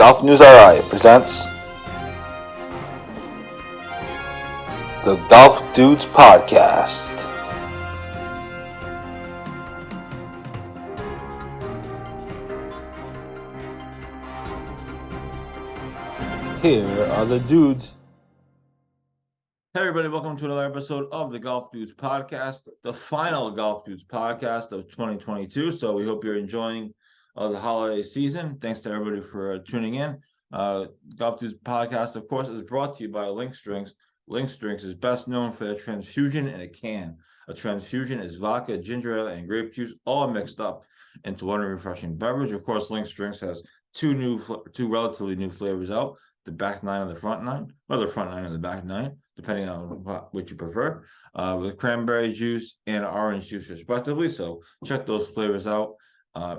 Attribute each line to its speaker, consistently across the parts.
Speaker 1: GolfNewsRI presents the Golf Dudes Podcast. Here are the dudes.
Speaker 2: Hey everybody, welcome to another episode of the Golf Dudes Podcast, the final Golf Dudes Podcast of 2022. So we hope you're enjoying the holiday season. Thanks to everybody for tuning in. Golf Dudes Podcast, of course, is brought to you by Lynx Drinks. Lynx Drinks is best known for their transfusion in a can. A transfusion is vodka, ginger ale, and grape juice all mixed up into one refreshing beverage. Of course, Lynx Drinks has two relatively new flavors out: the back nine and the front nine, or the front nine and the back nine, depending on what you prefer, with cranberry juice and orange juice respectively. So check those flavors out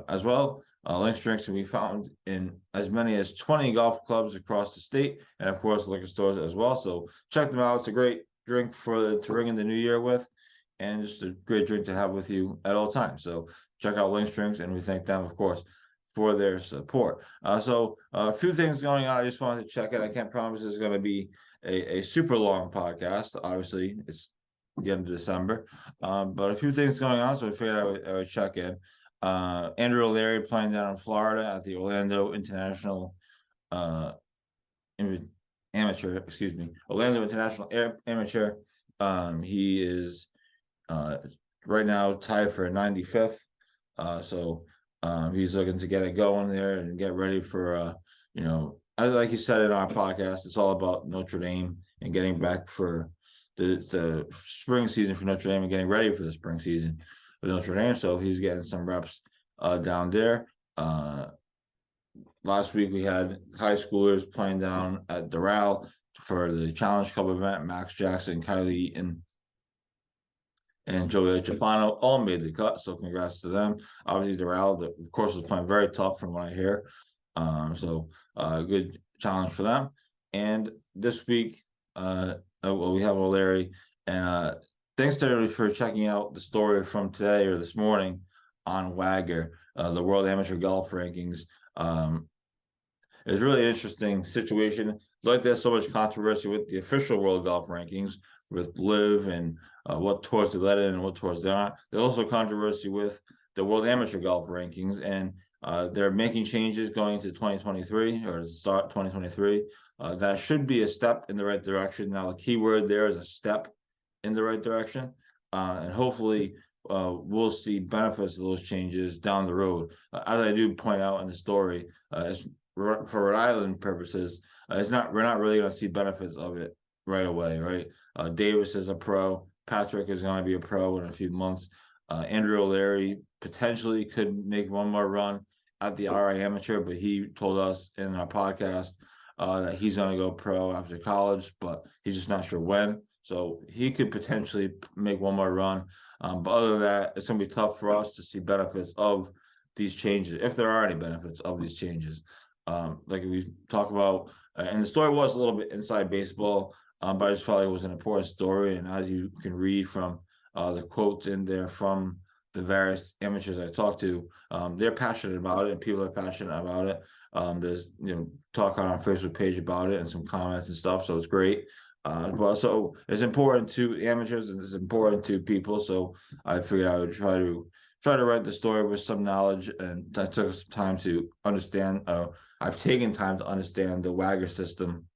Speaker 2: as well. Lynx Drinks can be found in as many as 20 golf clubs across the state, and of course liquor stores as well. So check them out. It's a great drink to ring in the new year with, and just a great drink to have with you at all times. So check out Lynx Drinks, and we thank them, of course, for their support. So a few things going on. I just wanted to check in. I can't promise it's going to be a super long podcast. Obviously, it's the end of December, but a few things going on, so I figured I would check in. Andrew O'Leary playing down in Florida at the Orlando International Amateur. Orlando International Amateur. He is right now tied for 95th. So he's looking to get it going there and get ready for like you said in our podcast, it's all about Notre Dame and getting back for the spring season for Notre Dame and getting ready for the spring season for Notre Dame. So he's getting some reps down there. Last week we had high schoolers playing down at Doral for the Challenge Cup event. Max Jackson, Kylie Eaton, and Joey Chafano all made the cut, so congrats to them. Obviously, Doral, of course, was playing very tough from what I hear. So good challenge for them. And this week, we have O'Leary. And thanks to everybody for checking out the story from today or this morning on WAGR, the World Amateur Golf Rankings. It's really an interesting situation. Like there's so much controversy with the official World Golf Rankings with Liv and what tours they let in and what tours they aren't. There's also controversy with the World Amateur Golf Rankings, and they're making changes going into 2023 or to start 2023. That should be a step in the right direction. Now, the key word there is a step in the right direction, and hopefully we'll see benefits of those changes down the road. As I do point out in the story, for Rhode Island purposes, we're not really going to see benefits of it right away, right? Davis is a pro. Patrick is going to be a pro in a few months. Andrew O'Leary potentially could make one more run at the RI Amateur, but he told us in our podcast that he's going to go pro after college, but he's just not sure when. So he could potentially make one more run. But other than that, it's going to be tough for us to see benefits of these changes, if there are any benefits of these changes. Like we talk about, and the story was a little bit inside baseball, but I just felt like it was an important story. And as you can read from the quotes in there from the various amateurs I talked to, they're passionate about it, and people are passionate about it. There's talk on our Facebook page about it and some comments and stuff, so it's great. But so it's important to amateurs and it's important to people. So I figured I would try to write the story with some knowledge, and I took some time to understand. I've taken time to understand the WAGR system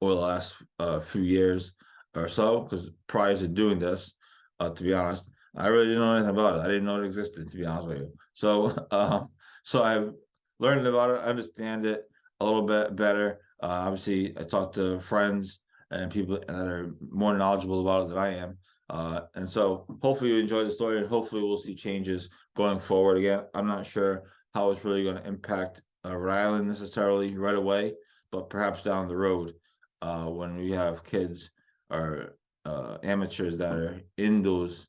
Speaker 2: over the last few years or so, because prior to doing this, to be honest, I really didn't know anything about it. I didn't know it existed, to be honest with you. So I've learned about it, understand it a little bit better. Obviously, I talked to friends and people that are more knowledgeable about it than I am. And so hopefully you enjoy the story, and hopefully we'll see changes going forward. Again, I'm not sure how it's really going to impact Rhode Island necessarily right away, but perhaps down the road when we have kids or amateurs that are in those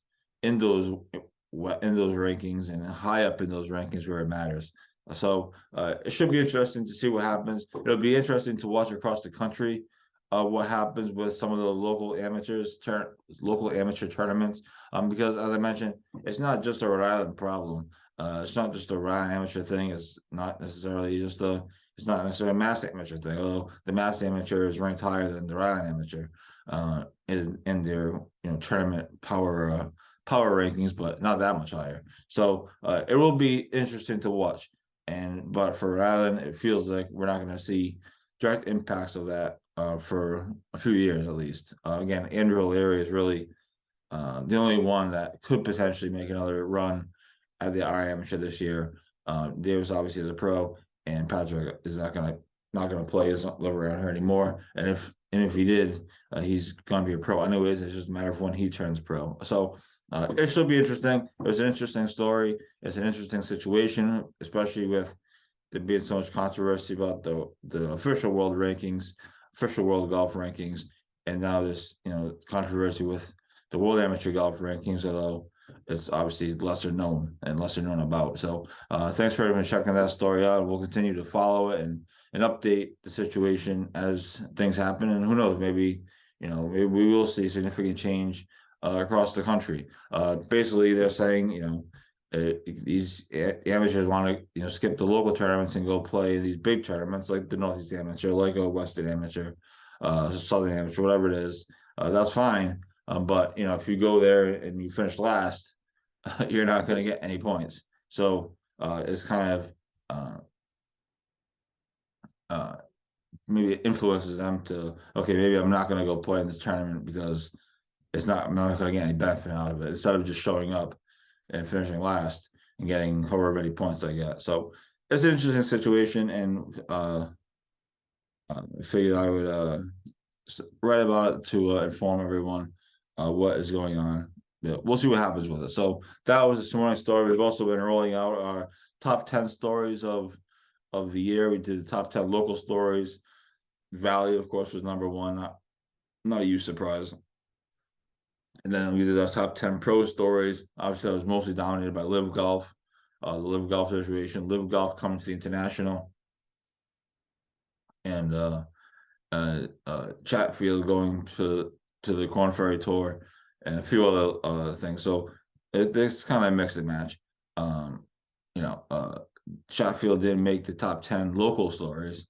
Speaker 2: rankings and high up in those rankings where it matters. So it should be interesting to see what happens. It'll be interesting to watch across the country what happens with some of the local amateur tournaments, because as I mentioned, it's not just a Rhode Island problem. It's not just a Rhode Island amateur thing. It's not necessarily just a it's not necessarily a mass amateur thing, although the mass amateur is ranked higher than the Rhode Island amateur in their tournament power rankings, but not that much higher. So it will be interesting to watch. But for Rhode Island, it feels like we're not going to see direct impacts of that for a few years at least. Again, Andrew O'Leary is really the only one that could potentially make another run at the RI amateur this year. Davis obviously is a pro, and Patrick is not gonna play. He's not live around here anymore. And if he did, he's gonna be a pro anyways. It's just a matter of when he turns pro. So it should be interesting. It's an interesting story. It's an interesting situation, especially with there being so much controversy about the official world rankings, official world golf rankings, and now this controversy with the world amateur golf rankings, although it's obviously lesser known about. So thanks for everyone checking that story out. We'll continue to follow it and update the situation as things happen. And who knows, maybe maybe we will see significant change across the country. Basically, they're saying these amateurs want to skip the local tournaments and go play these big tournaments like the Northeast Amateur, like a Western Amateur, Southern Amateur, whatever it is. That's fine. But if you go there and you finish last, you're not going to get any points. So it's kind of maybe it influences them to, okay, maybe I'm not going to go play in this tournament because I'm not going to get any benefit out of it, instead of just showing up and finishing last and getting however many points I get. So it's an interesting situation, and I figured I would write about it to inform everyone what is going on. Yeah, we'll see what happens with it. So that was this morning's story. We've also been rolling out our top 10 stories of the year. We did the top 10 local stories. Valley, of course, was number one. Not a huge surprise. And then we did our top 10 pro stories. Obviously, that was mostly dominated by Live Golf, the Live Golf situation, Live Golf coming to the International, and Chatfield going to the Corn Ferry Tour, and a few other things. So it's kind of a mixed match. Chatfield didn't make the top 10 local stories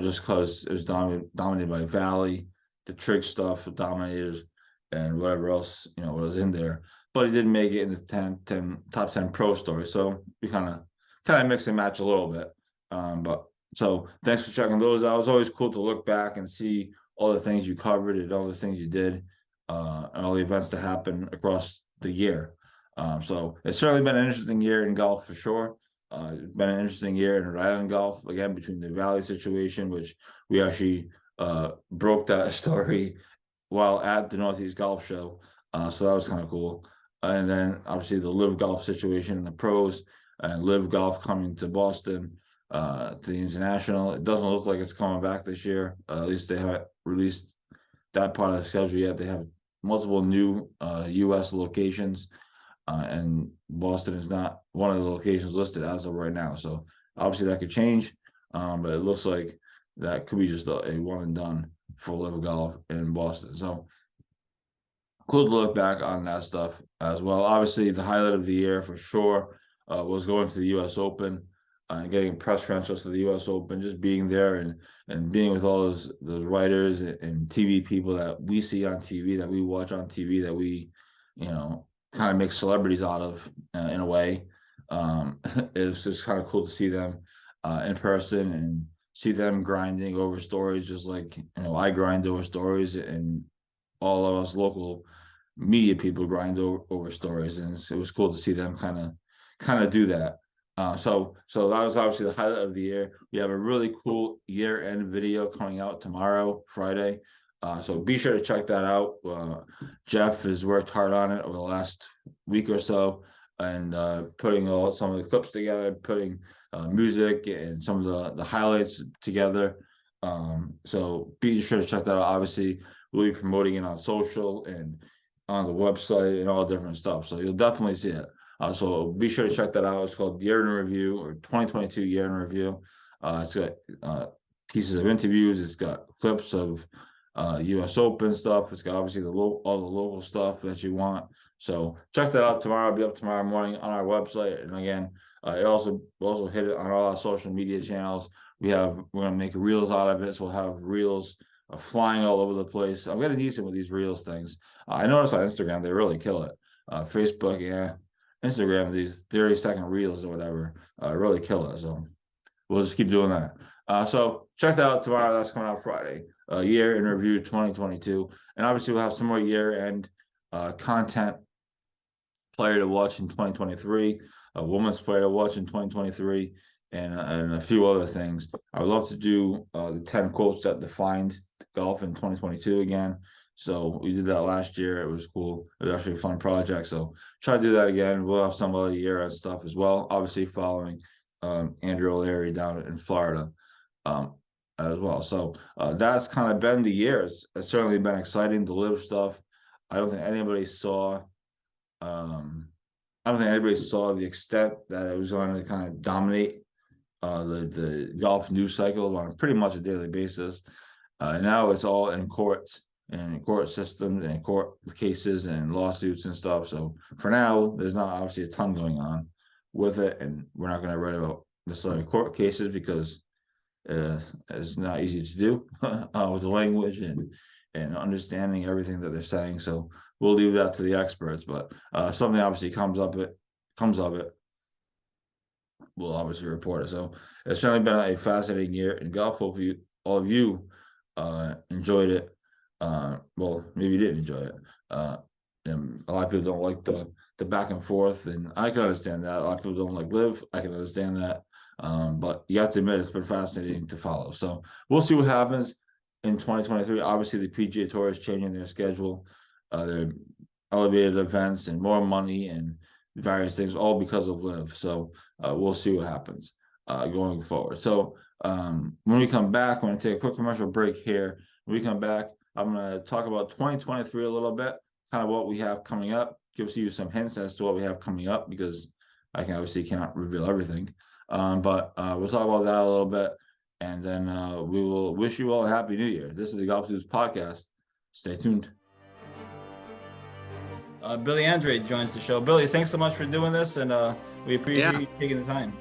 Speaker 2: just because it was dominated by Valley, the Trig stuff dominated, and whatever else was in there. But he didn't make it in the top 10 pro stories. So we kind of mix and match a little bit. But so thanks for checking those out. It's always cool to look back and see all the things you covered and all the things you did, and all the events that happened across the year. So it's certainly been an interesting year in golf for sure. It's been an interesting year in Rhode Island golf, again, between the Valley situation, which we actually broke that story while at the Northeast Golf Show. So that was kind of cool. And then obviously the Live Golf situation in the pros, and Live Golf coming to Boston to the International. It doesn't look like it's coming back this year. At least they haven't released that part of the schedule yet. They have multiple new U.S. locations, and Boston is not one of the locations listed as of right now. So obviously that could change, but it looks like that could be just a one and done for Live Golf in Boston. So cool to look back on that stuff as well. Obviously, the highlight of the year for sure was going to the U.S. Open and getting press credentials to the U.S. Open, just being there and being with all those writers and TV people that we see on TV, that we watch on TV, that we, kind of make celebrities out of in a way. It's just kind of cool to see them in person and see them grinding over stories, just like I grind over stories, and all of us local media people grind over stories, and it was cool to see them kind of do that. So that was obviously the highlight of the year. We have a really cool year-end video coming out tomorrow, Friday. So be sure to check that out. Jeff has worked hard on it over the last week or so, and putting some of the clips together, putting music and some of the highlights together. So be sure to check that out. Obviously, we'll be promoting it on social and on the website and all different stuff. So you'll definitely see it. So be sure to check that out. It's called Year in Review, or 2022 Year in Review. It's got pieces of interviews. It's got clips of U.S. Open stuff. It's got obviously all the local stuff that you want. So check that out tomorrow. It'll be up tomorrow morning on our website. And again, it also hit it on all our social media channels. we're gonna make reels out of it. So we'll have reels flying all over the place. I'm getting decent with these reels things. I noticed on Instagram they really kill it. Facebook, yeah, Instagram, these 30-second reels or whatever, really kill it. So we'll just keep doing that. So check that out tomorrow. That's coming out Friday. Year in review 2022, and obviously we'll have some more year-end content. Player to watch in 2023, a women's player to watch in 2023, and a few other things. I would love to do the 10 quotes that defined golf in 2022 again. So we did that last year. It was cool. It was actually a fun project. So try to do that again. We'll have some other year-end stuff as well. Obviously following Andrew O'Leary down in Florida as well. So that's kind of been the year. It's certainly been exciting to live stuff. I don't think anybody saw I don't think anybody saw the extent that it was going to kind of dominate the golf news cycle on pretty much a daily basis. Now it's all in courts and court systems and court cases and lawsuits and stuff. So for now, there's not obviously a ton going on with it, and we're not going to write about necessarily court cases because it's not easy to do with the language and understanding everything that they're saying. So we'll leave that to the experts, but something obviously comes of it, we'll obviously report it. So it's certainly been a fascinating year in golf. Hope all of you enjoyed it. Well, maybe you didn't enjoy it. And a lot of people don't like the back and forth, and I can understand that. A lot of people don't like live. I can understand that. But you have to admit it's been fascinating to follow. So we'll see what happens in 2023. Obviously, the PGA Tour is changing their schedule. Their elevated events and more money and various things, all because of live. So we'll see what happens going forward. So when we come back, we're going to take a quick commercial break here. When we come back, I'm going to talk about 2023 a little bit, kind of what we have coming up, give you some hints as to what we have coming up, because I can obviously cannot reveal everything. But we'll talk about that a little bit, and then we will wish you all a happy new year. This is the Golf News Podcast. Stay tuned. Billy Andre joins the show. Billy, thanks so much for doing this, and we appreciate you taking the time.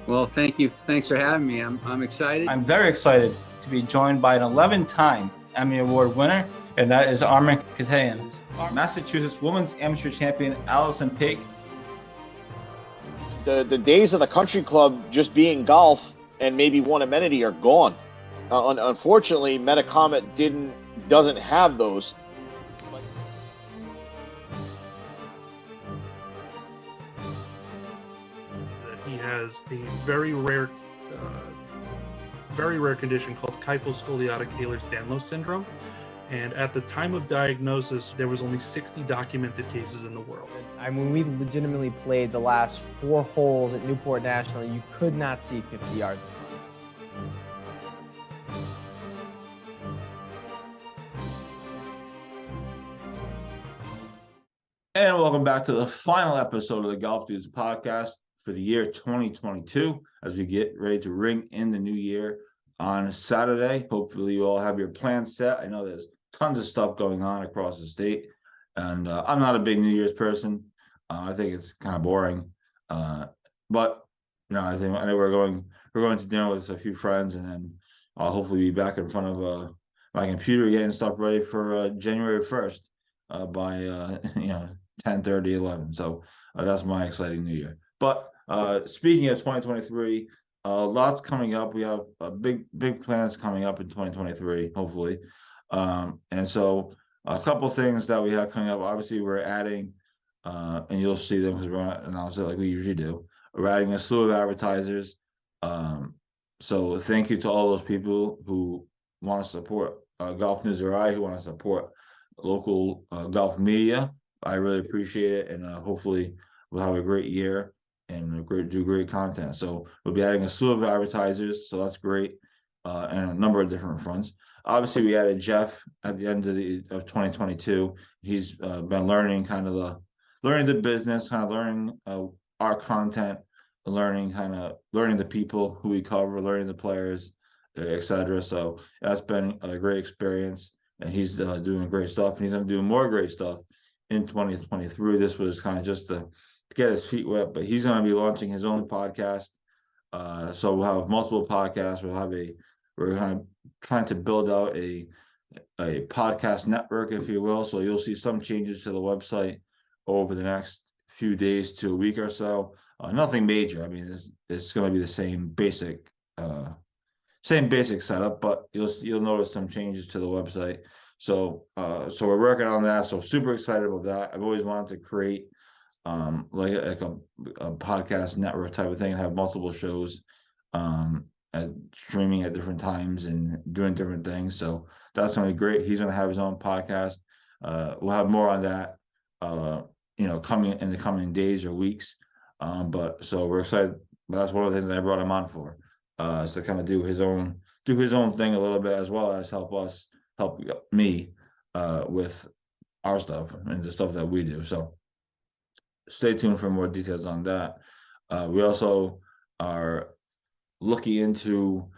Speaker 3: Well, thank you. Thanks for having me. I'm excited.
Speaker 4: I'm very excited to be joined by an 11-time Emmy Award winner, and that is Armin Katayan.
Speaker 2: Massachusetts Women's Amateur Champion Allison Paik.
Speaker 5: The days of the country club just being golf and maybe one amenity are gone. Unfortunately, Metacomet doesn't have those.
Speaker 6: He has a very rare condition called kyphoscoliotic Ehlers-Danlos syndrome. And at the time of diagnosis, there was only 60 documented cases in the world.
Speaker 7: I mean, we legitimately played the last 4 holes at Newport National. You could not see 50 yards.
Speaker 2: And welcome back to the final episode of the Golf Dudes Podcast for the year 2022, as we get ready to ring in the new year on Saturday. Hopefully you all have your plans set. I know there's tons of stuff going on across the state, and I'm not a big New Year's person. I think it's kind of boring, but I think we're going to dinner with a few friends, and then I'll hopefully be back in front of my computer getting stuff ready for January 1st by 10:30, 11. So that's my exciting new year. But speaking of 2023, lots coming up. We have big plans coming up in 2023, hopefully. And so a couple things that we have coming up. Obviously, we're adding, and you'll see them because we're going to announce it like we usually do. We're adding a slew of advertisers. So thank you to all those people who want to support GolfNewsRI, who want to support local golf media. I really appreciate it, and hopefully we'll have a great year and do great content. So we'll be adding a slew of advertisers, so that's great, and a number of different fronts. Obviously, we added Jeff at the end of 2022. He's been learning the business, kind of learning our content, learning the people who we cover, learning the players, etc. So that's been a great experience, and he's doing great stuff, and he's going to do more great stuff in 2023. This was kind of just to get his feet wet, but he's going to be launching his own podcast So we'll have multiple podcasts. We're kind of trying to build out a podcast network, if you will. So you'll see some changes to the website over the next few days to a week or so. Nothing major. I mean, it's going to be the same basic setup, but you'll notice some changes to the website. So we're working on that. So super excited about that. I've always wanted to create like a podcast network type of thing and have multiple shows streaming at different times and doing different things. So that's gonna be great. He's gonna have his own podcast. We'll have more on that coming in the coming days or weeks. But so we're excited. That's one of the things that I brought him on for, is to kind of do his own thing a little bit, as well as help me with our stuff and the stuff that we do. So stay tuned for more details on that. We also are looking into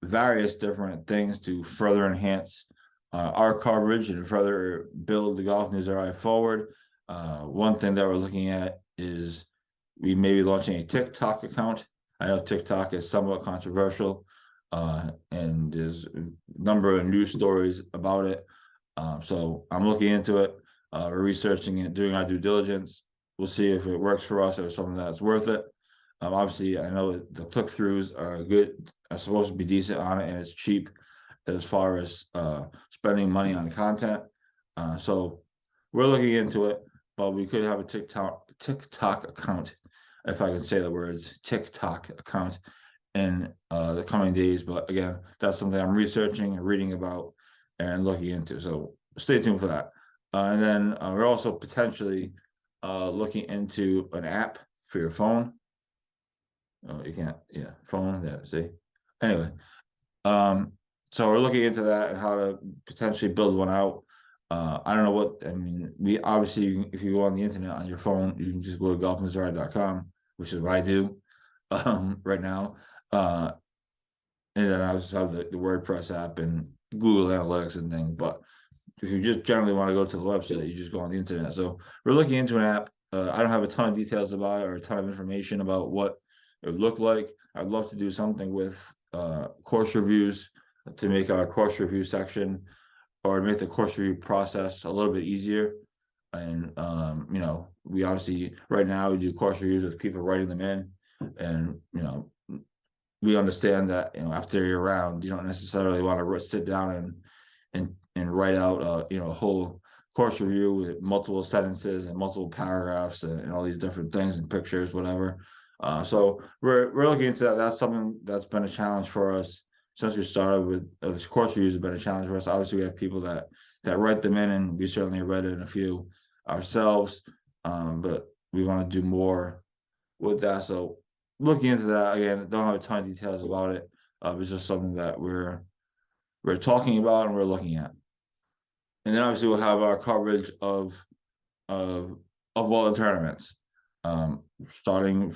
Speaker 2: various different things to further enhance our coverage and further build the GolfNewsRI forward. One thing that we're looking at is we may be launching a TikTok account. I know TikTok is somewhat controversial, and there's a number of news stories about it. So I'm looking into it. We're researching it, doing our due diligence. We'll see if it works for us or something that's worth it. Obviously, I know that the click-throughs are supposed to be decent on it, and it's cheap as far as spending money on content. So we're looking into it, but we could have a TikTok account, if I can say the words, TikTok account in the coming days. But again, that's something I'm researching and reading about and looking into. So stay tuned for that. And then we're also potentially looking into an app for your phone. Oh, you can't, phone there, see? Anyway, so we're looking into that and how to potentially build one out. I don't know we obviously, if you go on the internet on your phone, you can just go to GolfNewsRI.com, which is what I do right now. And then I also have the WordPress app and Google Analytics and things. But if you just generally want to go to the website, you just go on the internet. So we're looking into an app. I don't have a ton of details about it or a ton of information about what it would look like. I'd love to do something with course reviews to make our course review section, or make the course review process a little bit easier. And we obviously right now we do course reviews with people writing them in, and we understand that after you're around, you don't necessarily want to sit down and write out a whole course review with multiple sentences and multiple paragraphs and all these different things and pictures, whatever. So we're looking into that. That's something that's been a challenge for us since we started with this course reviews. Have been a challenge for us. Obviously, we have people that write them in, and we certainly read it in a few ourselves. But we want to do more with that. So looking into that again. Don't have a ton of details about it. It's just something that we're talking about and we're looking at. And then obviously we'll have our coverage of all the tournaments. Starting,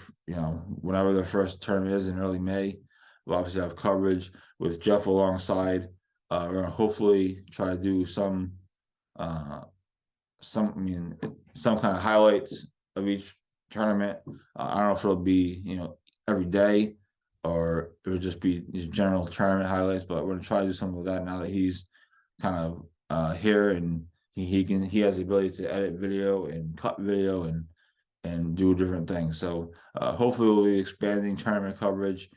Speaker 2: whenever the first tournament is in early May, we'll obviously have coverage with Jeff alongside. We're gonna hopefully try to do some kind of highlights of each tournament. I don't know if it'll be, every day, or it would just be these general tournament highlights, but we're gonna try to do some of that now that he's kind of here, and he has the ability to edit video and cut video and do different things. So hopefully we'll be expanding tournament coverage,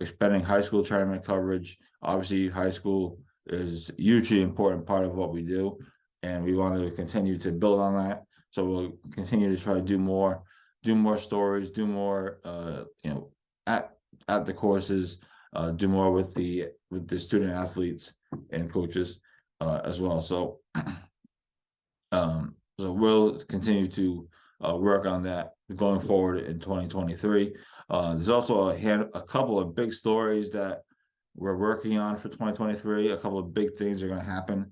Speaker 2: expanding high school tournament coverage. Obviously, high school is a hugely important part of what we do, and we want to continue to build on that. So we'll continue to try to do more stories, do more at the courses, do more with the student athletes and coaches as well. So so we'll continue to work on that going forward in 2023. There's also a couple of big stories that we're working on for 2023. A couple of big things are going to happen.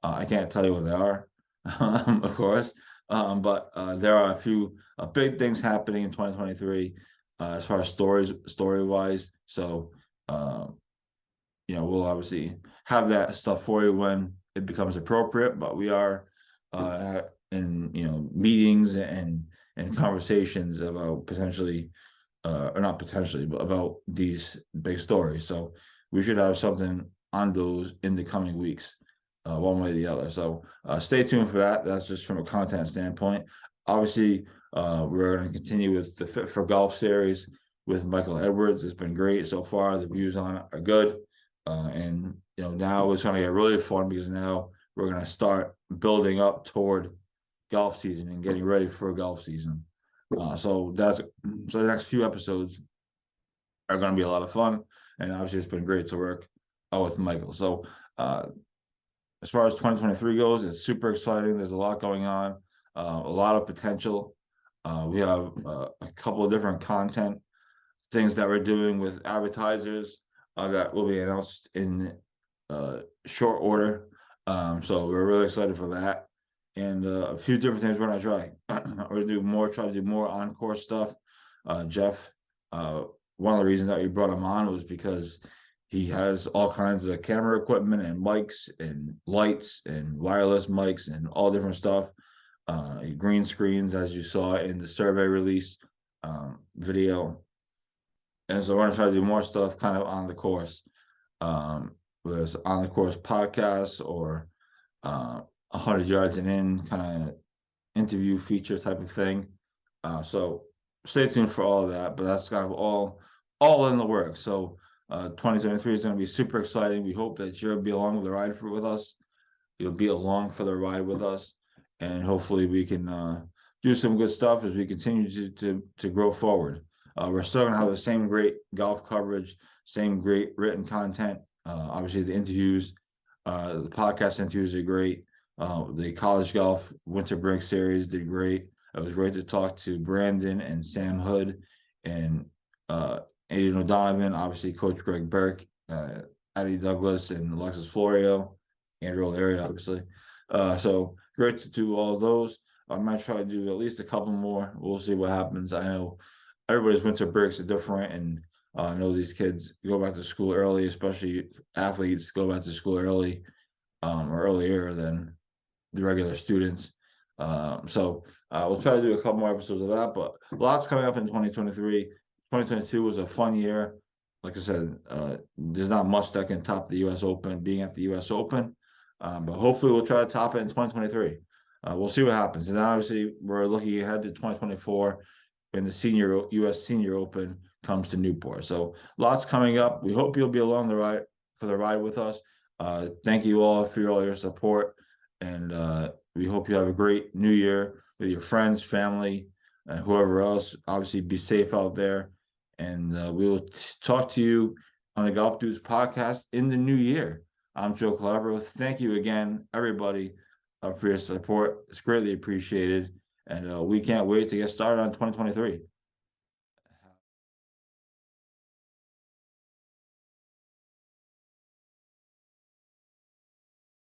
Speaker 2: I can't tell you what they are, of course, but there are a few big things happening in 2023 as far as story wise. So we'll obviously have that stuff for you when it becomes appropriate. But we are in meetings and conversations about potentially or not potentially, but about these big stories. So we should have something on those in the coming weeks, one way or the other. So stay tuned for that. That's just from a content standpoint. Obviously, we're going to continue with the Fit for Golf series with Michael Edwards. It's been great so far. The views on it are good. And now it's going to get really fun because now we're going to start building up toward golf season and getting ready for golf season. So the next few episodes are going to be a lot of fun, and obviously it's been great to work with Michael. So as far as 2023 goes, it's super exciting. There's a lot going on, a lot of potential. We have a couple of different content things that we're doing with advertisers that will be announced in short order. So we're really excited for that. And a few different things we're gonna try. We're gonna try to do more on-course stuff. Jeff, one of the reasons that we brought him on was because he has all kinds of camera equipment and mics and lights and wireless mics and all different stuff. Green screens, as you saw in the survey release video. And so we're gonna try to do more stuff kind of on the course. Whether it's on the course podcasts or 100 yards and in kind of interview feature type of thing. So stay tuned for all of that, but that's kind of all in the works. So 2023 is going to be super exciting. We hope that you'll be along with the ride with us. You'll be along for the ride with us, and hopefully we can do some good stuff as we continue to grow forward. We're still going to have the same great golf coverage, same great written content. Obviously the interviews, the podcast interviews are great. The college golf winter break series did great. It was great to talk to Brandon and Sam Hood and Aiden O'Donovan, obviously Coach Greg Burke, Addie Douglas, and Alexis Florio, Andrew O'Leary, obviously. So great to do all of those. I might try to do at least a couple more. We'll see what happens. I know everybody's winter breaks are different, and I know these kids go back to school early, especially athletes go back to school early or earlier than the regular students. So we'll try to do a couple more episodes of that, but lots coming up in 2023. 2022 was a fun year. Like I said, there's not much that can top the U.S. Open, being at the U.S. Open, but hopefully we'll try to top it in 2023. We'll see what happens. And then obviously we're looking ahead to 2024 when the U.S. Senior Open comes to Newport. So lots coming up. We hope you'll be along for the ride with us. Thank you all for all your support, and we hope you have a great new year with your friends, family, and whoever else. Obviously, be safe out there, and we will talk to you on the Golf Dudes podcast in the new year. I'm Joe Calabro. Thank you again, everybody, for your support. It's greatly appreciated, and we can't wait to get started on 2023.